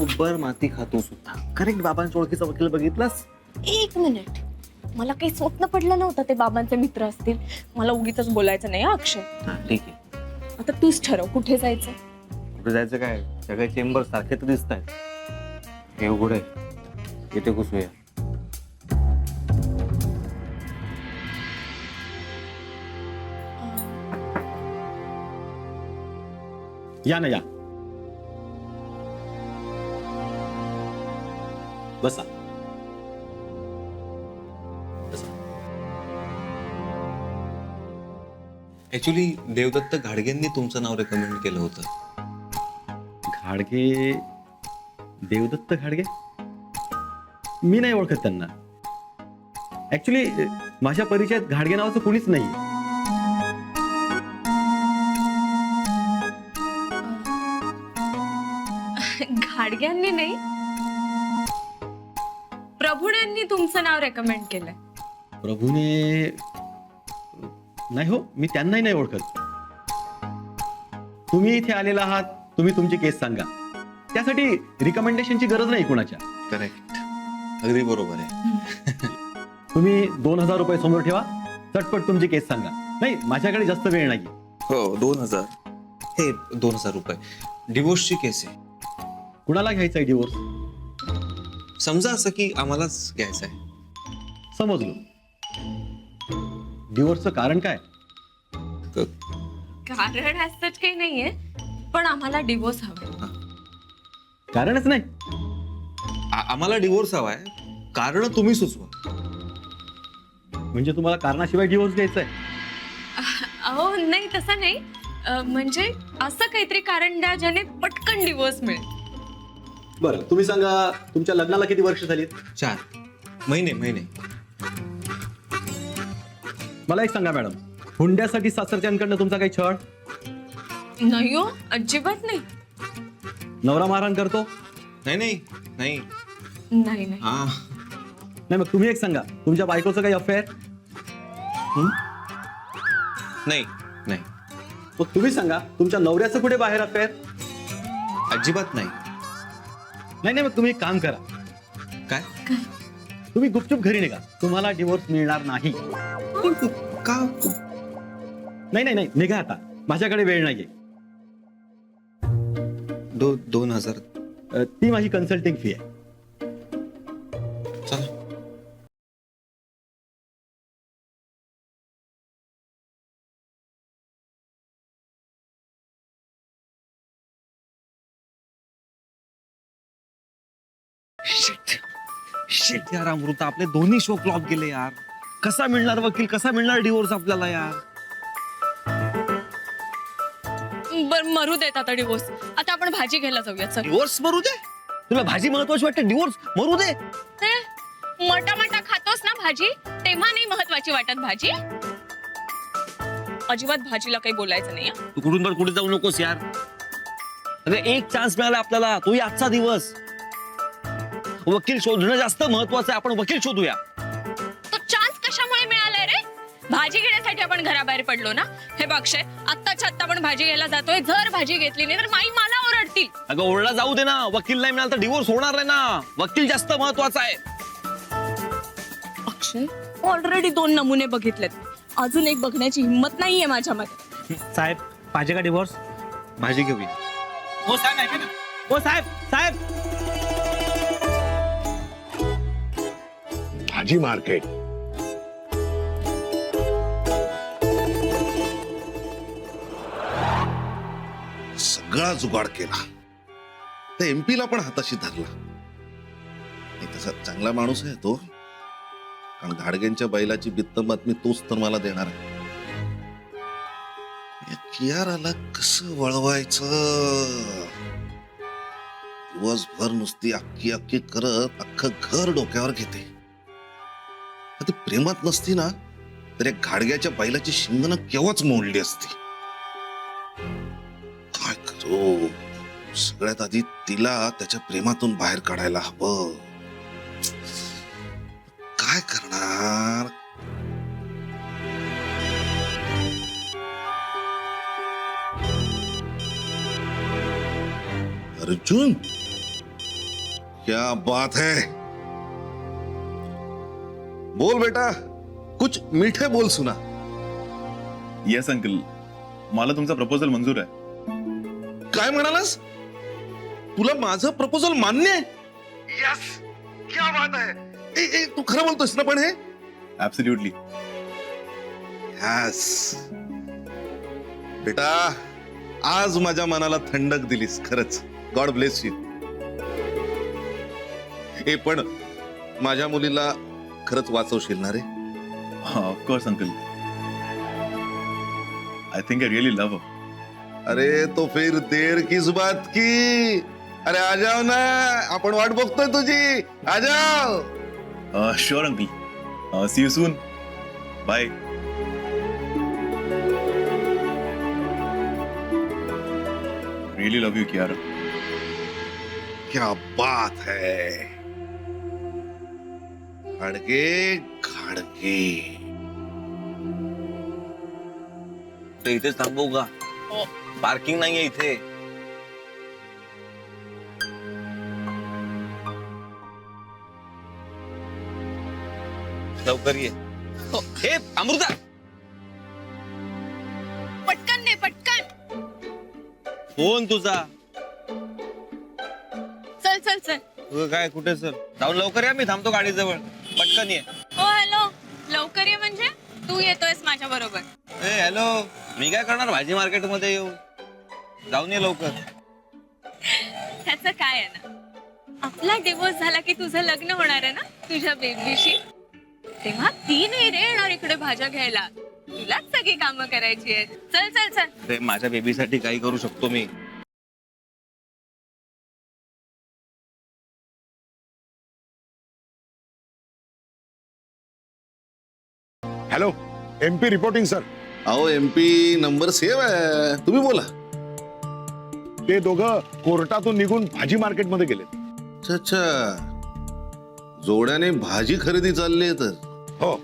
बरोबर माती खातो सुद्धा. करेक्ट. बाबांच्या ओळखीचा वकील बघितलास? एक मिनिट, मला काही स्वप्न पडलं नव्हतं ते बाबांचे मित्र असतील. मला उगीच बोलायचं नाही अक्षय. हा ठीक आहे. आता तूच ठरव कुठे जायचं. कुठे जायचं काय? सगळे चेंबर सारखे तर दिसत आहेत. हे उघड आहे, इथे घुसूया. या ना या, बसा. ऍक्च्युली देवदत्त घाडगेंनी तुमचं नाव रेकमेंड केलं होतं. घाडगे? देवदत्त घाडगे? मी नाही ओळखत त्यांना. ऍक्च्युली माझ्या परिचयात घाडगे नावाचं कुणीच नाही. घाडग्यांनी नाही, प्रभूण्यांनी तुमचं नाव रेकमेंड केलंय. प्रभूने? नाही हो, मी त्यांनाही नाही ओळखत. तुम्ही इथे आलेला आहात, तुम्ही तुमची केस सांगा. त्यासाठी रिकमेंडेशनची गरज नाही कोणाच्या. करेक्ट, अगदी बरोबर आहे. तुम्ही 2000 रुपये समोर ठेवा, चटपट तुमची केस सांगा. नाही, माझ्याकडे जास्त वेळ नाही. हो, 2000. हे 2000 रुपये. डिवोर्सची केस आहे. कुणाला घ्यायचा आहे डिवोर्स? समजा असं की आम्हालाच घ्यायचं आहे. समजलो. डिवोर्सचं कारण काय? कारण असंच काही नाहीये, पण आम्हाला डिवोर्स हवा. कारणच नाही. आम्हाला डिवोर्स हवाय, कारण तुम्ही सुचवा. म्हणजे तुम्हाला कारणाशिवाय डिवोर्स घ्यायचा आहे? अहो नाही, तसं नाही. म्हणजे असं काहीतरी कारण द्या ज्याने पटकन डिवोर्स मिळेल. बरं, तुम्ही सांगा, तुमच्या लग्नाला किती वर्ष झालीत? 4 महिने. मला एक सांगा मॅडम, हुंड्यासाठी सासरच्यांकडनं तुमचा काही छळ? नाही हो, अजिबात नाही. नवरा मारहाण करतो? नाही. नाही. हा, नाही. मग तुम्ही एक सांगा, तुमच्या बायकोचं काही अफेअर? नाही. मग तुम्ही सांगा, तुमच्या नवऱ्याचं कुठे बाहेर अफेअर? अजिबात नाही. नाही. मग तुम्ही एक काम करा, काय? तुम्ही गुपचूप घरी निघा. तुम्हाला डिवोर्स मिळणार नाही. का? नाही. निघा आता, माझ्याकडे वेळ नाहीये. 2000. ती माझी कन्सल्टिंग फी आहे. चल. शेट यार अमृता, आपले दोन्ही शो फ्लॉप गेले यार. कसा मिळणार वकील, कसा मिळणार डिवोर्स आपल्याला यार? बर, मरू देत आता डिवोर्स. आता आपण भाजी घ्यायला जाऊया. चल. डिवोर्स मरू दे? तुला भाजी महत्वाची वाटते? डिवोर्स मरू दे? मटा खातोस ना भाजी, तेव्हा नाही महत्वाची वाटत भाजी. अजिबात भाजीला काही बोलायचं नाही. तू कुठून तर कुठे जाऊ नकोस यार. अरे एक चान्स मिळाला आपल्याला, तोही आजचा दिवस. वकील शोधणं जास्त महत्वाचं आहे. आपण वकील शोधूया. तो चान्स कशामुळे मिळालाय रे? भाजी घेण्यासाठी आपण घराबाहेर पडलो ना. हे बघ अक्षय, आत्ताच्या आत्ता आपण भाजी घ्यायला जातोय. जर भाजी घेतली नाही तर माई मला ओरडतील. अगं ओरडला जाऊ दे ना, वकील नाही मिळाला तर डिवोर्स होणार नाही ना. वकील जास्त महत्वाचा आहे. अक्षय, ऑलरेडी 2 नमुने बघितलेत. अजून एक बघण्याची हिंमत नाहीये माझ्यामध्ये. साहेब पाहिजे का डिवोर्स? भाजी घेऊया. हो साहेब, ऐका ना. हो साहेब. भाजी मार्केट. सगळा जुगाड केला, तर एमपीला पण हाताशी धरला. नाही तसा चांगला माणूस आहे तो, कारण घाडगेंच्या बैलाची बित्त बातमी तोच तर मला देणार आहे. या कियाराला कसं वळवायचं? दिवसभर नुसती अक्की करत अख्खं घर डोक्यावर घेते. ती प्रेमात नसती ना तर या घाडग्याच्या बैलाची शिंगण केव्हाच मोडली असती. काय करू? सगळ्यात आधी तिला त्याच्या प्रेमातून बाहेर काढायला हवं. काय करणार? अर्जुन, क्या बात है. बोल बेटा, कुछ मीठे बोल सुना. येस अंकल, मला तुमचा प्रपोजल मंजूर आहे. काय म्हणालास? तुला माझं प्रपोजल मान्य आहे? यस, क्या बात है. ए, तू खरं बोलतोस ना पण हे? ऍब्सोल्युटली. यस बेटा, आज माझ्या मनाला थंडक दिलीस खरंच. God bless you. हे पण माझ्या मुलीला खरंच वाचवशील ना रे? Of course uncle. I think I really love. अरे तो फिर देर किस बात की. अरे आ जाओ ना, आपण वाट बघतोय तुझी. आ जाओ. Sure uncle. See you soon. Bye. Really love you Kiara. क्या बात है. खाडगे खाडगे. तर इथेच थांबवू का? पार्किंग नाहीये इथे. लवकर ये. हे अमृता, पटकन दे पटकन. फोन तुझा. चल चल चल. तुझं काय कुठे सर? जाऊन लवकर या, मी थांबतो गाडीजवळ. पटकन ये. ओ हॅलो, लवकर ये म्हणजे तू येतोयस माझ्या बरोबर. ए हॅलो, मी काय करणार भाजी मार्केट मध्ये येऊ? जाऊन ये लवकर. त्याचं काय आहे ना, आपला डिवोर्स झाला की तुझं लग्न होणार आहे ना तुझ्या बेबीशी. तेव्हा ती नाही रे येणार इकडे भाज्या घ्यायला. तुलाच सगळी कामं करायची आहेत. चल चल चल. ते माझ्या बेबीसाठी काही करू शकतो मी. Hello, MP reporting sir. अहो एमपी नंबर सेव्ह आहे. तुम्ही बोला. ते दोघं कोर्टातून निघून भाजी मार्केटमध्ये गेले. अच्छा अच्छा, जोड्याने भाजी खरेदी चालली तर हो,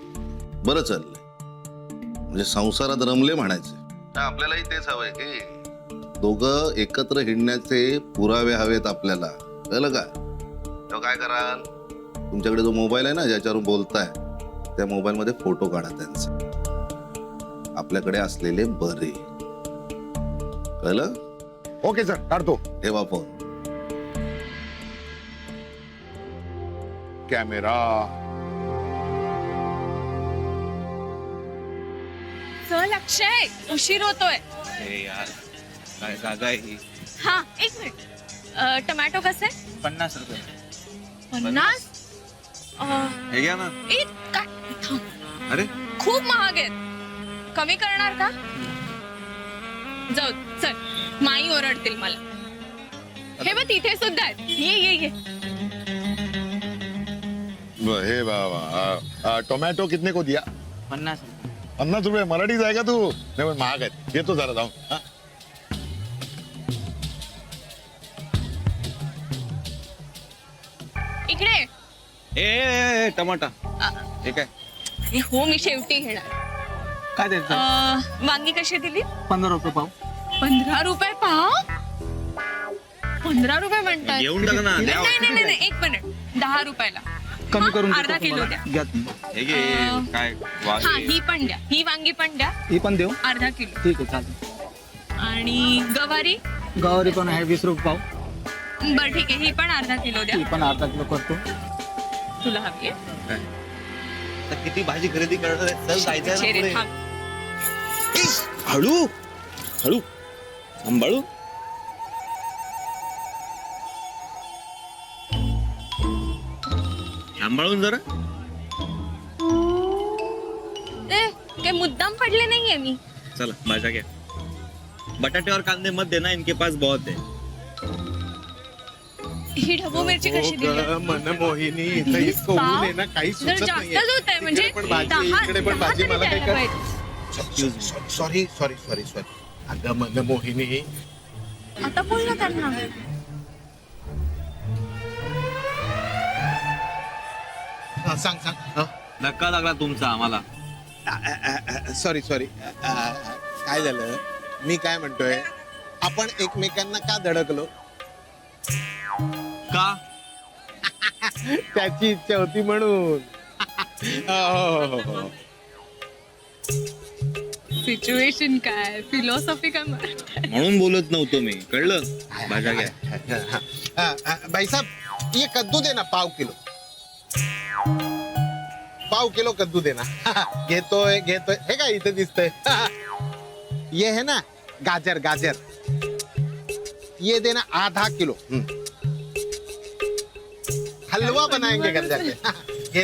बरं चाललंय. म्हणजे संसारात रमले म्हणायचे. आपल्यालाही तेच हवंय की दोघं एकत्र हिंडण्याचे पुरावे हवेत आपल्याला. कळलं का? तेव्हा काय कराल, तुमच्याकडे जो मोबाईल आहे ना ज्याच्यावरून बोलताय, त्या मोबाईल मध्ये फोटो काढा त्यांचे, आपल्याकडे असलेले बरे. कळलं? ओके सर, काढतो. ठेवा फोन. कॅमेरा. चल अक्षय, उशीर होतोय. अरे यार, काय जागा आहे ही? हा एक मिनिट. टोमॅटो कसे? 50 रुपये. 50? हे घ्या ना. ए, काय? थांब. अरे खूप महाग आहेत. कमी करणार का? जाऊ चल, माई ओरडतील मला. हे बघ तिथे सुद्धा आहेत. ये ये ये. हे बाबा, टोमॅटो कितने को दिया? 50. 50 रुपये. मराठी जाएगा तू? नाही पण महाग आहेत. येतो जरा जाऊन. हा? इकडे. ए टमाटा. अ, ठीक आहे. अरे हो, मी शेवटी घेणार. काय द्यायचं? वांगी कशी दिली? 15 रुपये पाव. 15 रुपये पाव? 15 रुपये म्हणतात. घेऊन टाका ना. द्या. नाही नाही नाही, एक मिनिट. 10 रुपयाला. कमी करून देतो अर्धा किलो तुम्हाला. द्या. घ्या. हे घे. काय हा, वांगे. ही पण द्या. ही वांगी पण द्या. ही पण देऊ. अर्धा किलो. ठीक आहे, चालेल. आणि गवारी? गवारी पण आहे 20 रुपये पाव. बरं ठीक आहे, ही पण अर्धा किलो द्या. ती पण अर्धा किलो करतो. तुला हवी आहे? काय? आता किती भाजी खरेदी करणार आहे? चल जायचंय ना चेहरे पुढे. थांब. हळू हळू सांभाळू. सांभाळून जरा. ए, काय मुद्दाम पडले नाहीये मी. चला भाज्या घ्या. बटाटे और कांदे मत देना, इनके पास बहुत है. ही ढबू मिरची कशी दिली? मनमोहिनी, इथं इसको ऊन आहे ना, काही जर जास्तच होत आहे म्हणजे इकडे पण भाजी, 10 इकडे पण भाजी, तरी मला काही द्यायला कर- पाहिजे. Sorry sorry sorry sorry. अगं मनमोहिनी, आता बोल ना त्यांना. सांग सांग. धक्का लागला तुमचा आम्हाला. Sorry sorry. काय झालं, मी काय म्हणतोय, आपण एकमेकांना का धडकलो? का? त्याची इच्छा होती म्हणून. हो. सिच्युएशन काय, फिलॉसॉफी काय म्हणून बोलत नव्हतो मी, कळलं? भाज्या घ्या. भाई साहब ये कद्दू देना पाव किलो कद्दू देना. घेतोय हे काय इथे दिसतंय. ये है ना गाजर ये देना आधा किलो. हलवा बनाएंगे घर जाके.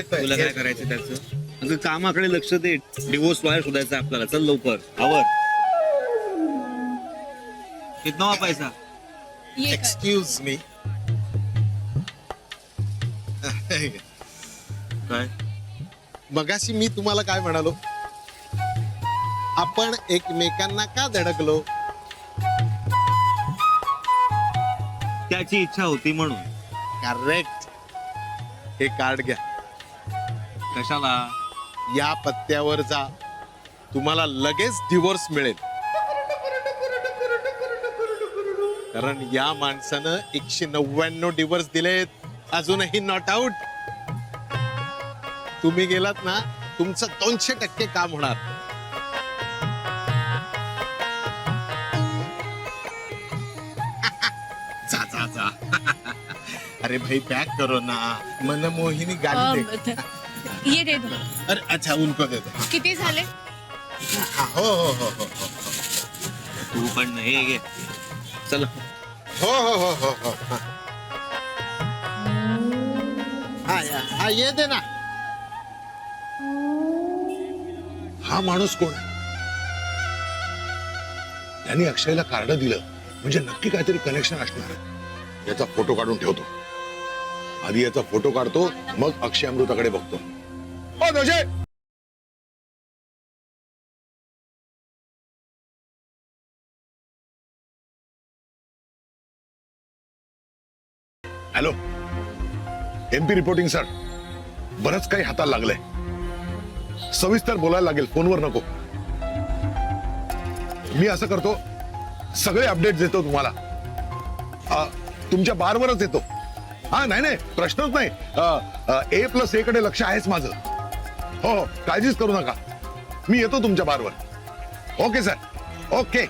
तुला काय करायचं त्याचं? अगं कामाकडे लक्ष दे. डिवोर्स लॉयर शोधायचा आपल्याला. चल लवकर आवर. कितना हुआ पैसा? Excuse me. काय? मगाशी मी तुम्हाला काय म्हणालो, आपण एकमेकांना का धडकलो? त्याची इच्छा होती म्हणून. करेक्ट. हे कार्ड घ्या, कशाला? या पत्त्यावर जा, तुम्हाला लगेच डिवोर्स मिळेल. कारण या माणसानं 199 डिवोर्स दिलेत, अजूनही नॉट आउट. तुम्ही गेलात ना, तुमचं 200% काम होणार. जा. अरे भाई पैक करो ना, मनमोहिनी गाली दे. ये दे दो. अरे अच्छा उनको दे दो. किती झाले? हो. तू पण हे घे. चल. हो. हा ये दे ना. हा माणूस कोण आहे? त्यांनी अक्षयला कार्ड दिलं म्हणजे नक्की काहीतरी कनेक्शन असणार आहे. याचा फोटो काढून ठेवतो. आधी याचा फोटो काढतो, मग अक्षय अमृताकडे बघतो. Oh Ajay, hello. MP reporting sir. बरंच काही हाताला लागलंय. सविस्तर बोलायला लागेल, फोनवर नको. मी असं करतो, सगळे अपडेट देतो तुम्हाला. तुमच्या बारवरच येतो. हा नाही प्रश्नच नाही. A+A कडे लक्ष आहेच माझं. हो काळजीच करू नका. मी येतो तुमच्या बारवर. Okay sir. ओके.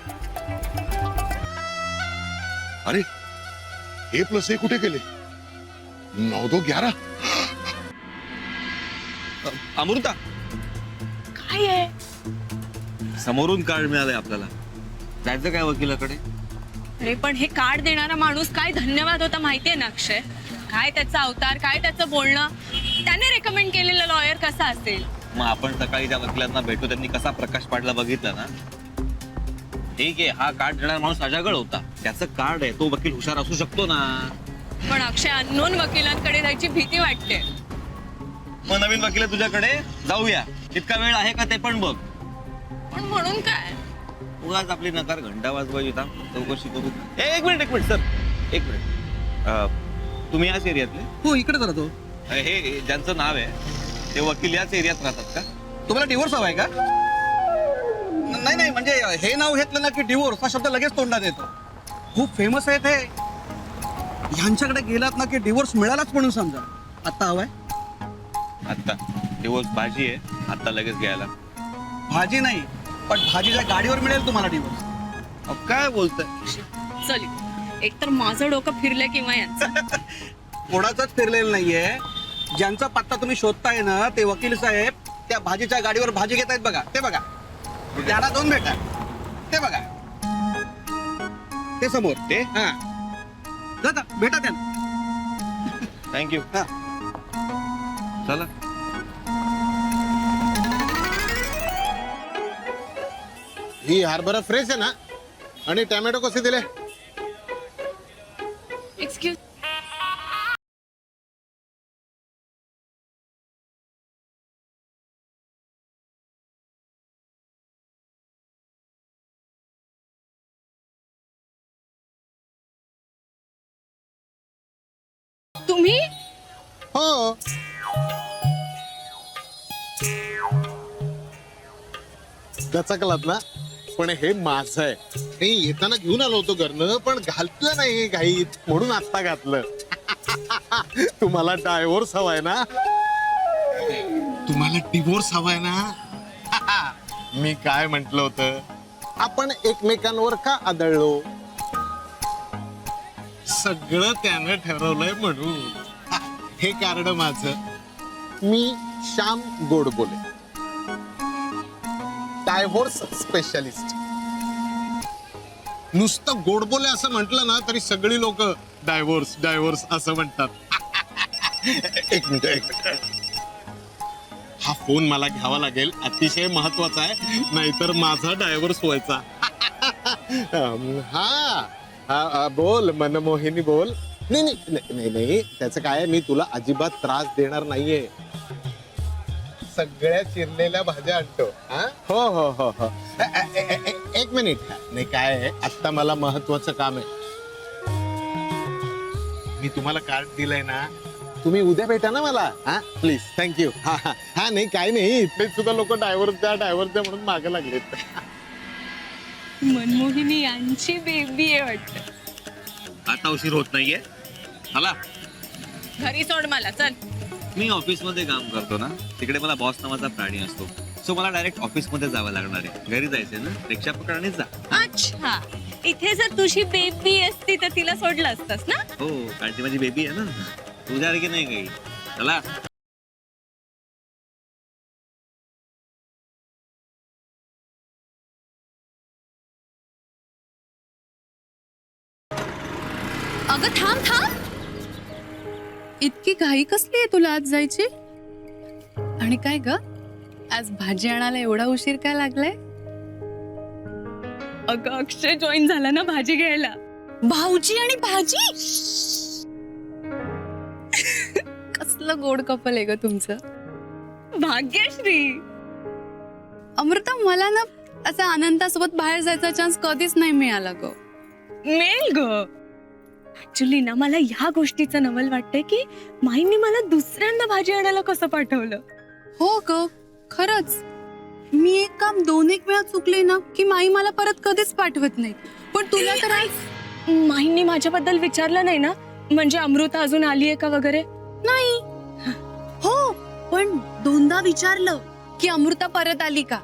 अरे A+A कुठे गेले? 9 2 11. अमृता, काय आहे? समोरून कार्ड मिळालंय आपल्याला. जायचं काय वकिलाकडे? अरे पण हे कार्ड देणारा माणूस काय धन्यवाद होता माहितीये ना अक्षय. काय त्याचा अवतार, काय त्याचं बोलणं. त्याने रेकमेंड केलेला लॉयर कसा असेल. मग आपण सकाळी ज्या वकिलांना भेटू त्यांनी कसा प्रकाश पाडला बघितला ना. ठीक आहे, हा कार्ड देणारा माणूस अजागळ होता. त्याचं कार्ड आहे, तो वकील हुशार असू शकतो ना. पण अक्षय अननोन वकिलांकडे जायची भीती वाटते. मग नवीन वकील तुझ्याकडे जाऊया. इतका वेळ आहे का ते पण बघ. पण म्हणून काय? उगाच आपली नकार घंटा वाजवायची. चौकशी करू. एक मिनिट सर, एक मिनिट. तुम्ही याच एरियातले? हो इकडे करतो. हे ज्यांचं नाव आहे ते वकील याच एरियात राहतात का? तुम्हाला डिवोर्स हवाय का? नाही म्हणजे हे नाव घेतलं ना की डिवोर्स हा शब्द लगेच तोंडात येतो. खूप फेमस आहे ते. ह्यांच्याकडे गेलात ना की डिवोर्स मिळालाच म्हणून समजा. आता हवाय? आता डिवोर्स भाजी आहे, आता लगेच घ्यायला. भाजी नाही, पण भाजीच्या गाडीवर मिळेल तुम्हाला डिवोर्स. काय बोलताय? चल, एकतर माझं डोकं फिरलंय किंवा यांचं. कोणाचाच फिरलेलं नाहीये. ज्यांचा पत्ता तुम्ही शोधताय ना ते वकील साहेब त्या भाजीच्या गाडीवर भाजी घेतायत बघा. ते बघा, त्याला 2 भेटा. ते बघा, ते समोर. ते हा जाता भेटा त्यांना. थँक्यू. हा. चला. ही हरभरा फ्रेश आहे ना? आणि टोमॅटो कसे दिले? एक्सक्यूज. तुम्ही? हो. दचकलात ना? पण हे माझं आहे. हे येताना घेऊन आलो होतो घरनं, पण घालतलं नाही घाईत म्हणून आता घातलं. तुम्हाला डायव्होर्स हवाय ना, तुम्हाला डिवोर्स हवाय ना. मी काय म्हंटल होतं, आपण एकमेकांवर का आदळलो, सगळं त्यानं ठरवलंय म्हणून. हे कार्ड माझं. मी श्याम गोडबोले, डायव्होर्स स्पेशलिस्ट. नुसतं गोडबोले असं म्हटलं ना तरी सगळी लोक डायव्होर्स डायव्होर्स असं म्हणतात. एक मिनिट. हा फोन मला घ्यावा लागेल, अतिशय महत्वाचा आहे, नाहीतर माझा डायव्होर्स व्हायचा. हा बोल मनमोहिनी बोल. नाही नाही नाही नाही, त्याचं काय आहे, मी तुला अजिबात त्रास देणार नाहीये. सगळ्या चिरलेल्या भाज्या आणतो. हो हो हो हो. एक मिनिट. नाही काय आहे, आता मला महत्वाचं काम आहे. मी तुम्हाला कार्ड दिलंय ना, तुम्ही उद्या भेटा ना मला. हा प्लीज. थँक्यू. हा नाही काय नाही, इथे सुद्धा लोक डायव्हर्स द्या म्हणून मागे लागलेत. मनमोहिनी यांची बेबी आहे वाटतं. आता उशीर होत नाहीये मला. घरी सोड मला, चल. मी ऑफिसमध्ये काम करतो ना, तिकडे मला बॉस नावाचा प्राणी असतो. सो मला डायरेक्ट ऑफिसमध्ये जावं लागणार आहे. घरी जायचंय ना, रिक्षा पकडणेच जा. अच्छा, इथे जर तुझी बेबी असती तर तिला सोडलं असतंस ना. हो, कारण ती माझी बेबी आहे ना. तुझ्यासारखी नाही काही. चला. अगं थांब थांब. इतकी घाई कसली आहे तुला आज जायची? आणि काय ग, आज भाजी आणायला एवढा उशीर काय लागलाय? अगं अक्षय जॉईन झाला ना भाजी घ्यायला. भाऊजी आणि भाजी. कसलं गोड कपल आहे ग तुमचं. भाग्यश्री. अमृता, मला ना असं आनंदासोबत बाहेर जायचा चान्स कधीच नाही मिळाला ग. मिळेल ग. ऍक्च्युली ना मला ह्या गोष्टीचं नवल वाटतंय की माईंनी मला दुसऱ्यांदा भाजी आणायला कसं पाठवलं. हो ग, खरंच. मी एक काम 2-1 वेळा चुकले ना की माई मला परत कधीच पाठवत नाही. पण तुला तर आज माईंनी माझ्याबद्दल विचारलं नाही ना, म्हणजे अमृता अजून आलीये का वगैरे? नाही. हो, पण 2दा विचारलं की अमृता परत आली का.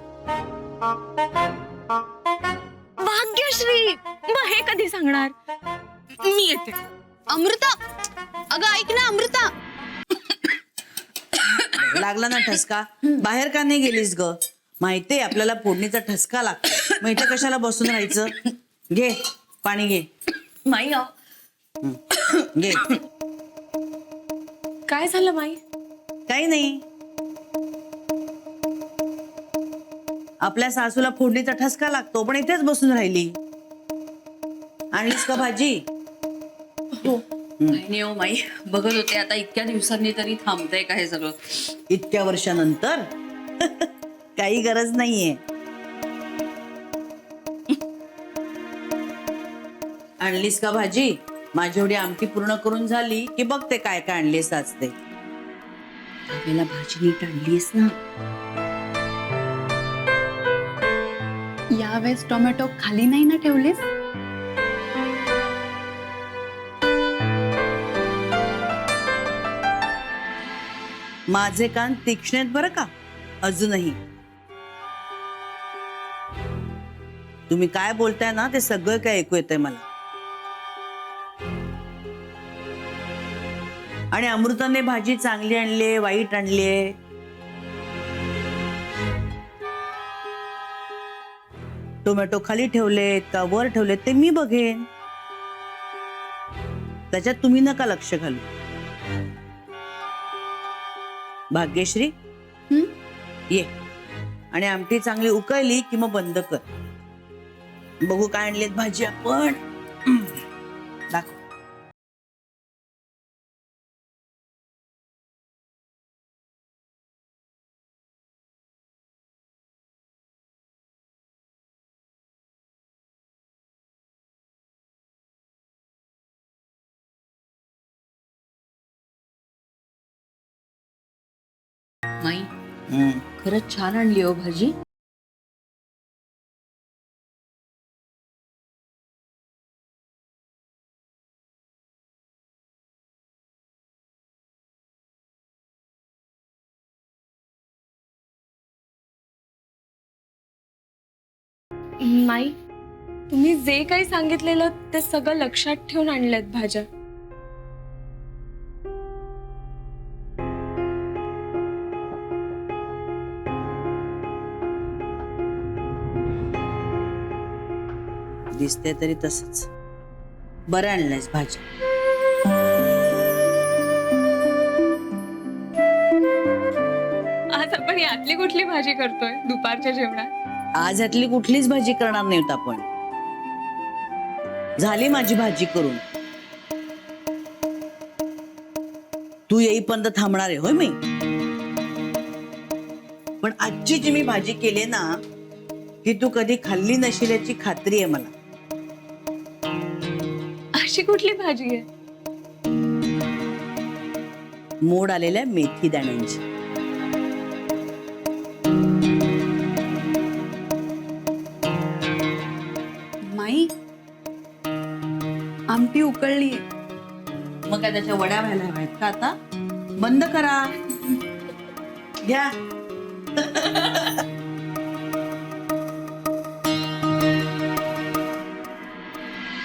भाग्यश्री, मग हे कधी सांगणार? मी येते. अमृता, अगं ऐक ना अमृता. लागला ना ठसका? बाहेर का नाही गेलीस ग? माहितीये आपल्याला फोडणीचा ठसका लागतो, मग इथे कशाला बसून राहायचं? घे पाणी घे. माई घे. काय झालं माई? काही नाही, आपल्या सासूला फोडणीचा ठसका लागतो, पण इथेच बसून राहिली. आणलीस का भाजी? नाही हो माई, बघत होते आता इतक्या दिवसांनी तरी थांबतंय का हे सगळं. इतक्या वर्षानंतर काही गरज नाहीये. आणलीस का भाजी? माझी एवढी आमटी पूर्ण करून झाली की बघते काय काय आणलीस आज ते. आपल्याला भाजी नीट आणलीस ना? यावेळेस टोमॅटो खाली नाही ना ठेवलेस? माझे कान तीक्ष्ण आहेत बरं का, अजूनही. तुम्ही काय बोलताय ना ते सगळं काय ऐकू येतंय मला. आणि अमृताने भाजी चांगली आणलीये वाईट आणलीये? टोमॅटो खाली ठेवलेत का वर ठेवलेत ते मी बघेन, त्याच्यात तुम्ही नका लक्ष घालू. भाग्यश्री, ये. आणि आमटी चांगली उकळली की मग बंद कर. बघू काय आणलीत भाजी आपण. दाखव. माई, खरंच छान आणली हो भाजी. माई तुम्ही जे काही सांगितलेलं ते सगळं लक्षात ठेवून आणल्यात भाज्या. दिसते तरी तसंच. बरं आणलंयस भाजी. आज आपण यातली कुठली भाजी करतोय दुपारच्या जेवणात? आज यातली कुठलीच भाजी करणार नाही होत आपण. झाली माझी भाजी करून. तू येईपर्यंत थांबणार आहे होय मी. पण आजची जी मी भाजी केली ना ती तू कधी खाल्ली नशील याची खात्री आहे मला. अशी कुठली भाजी आहे? मोड आलेल्या मेथी दाण्यांची. माई आमटी उकळली. मग काय त्याच्या वड्या व्हायला हव्यात का आता? बंद करा. घ्या.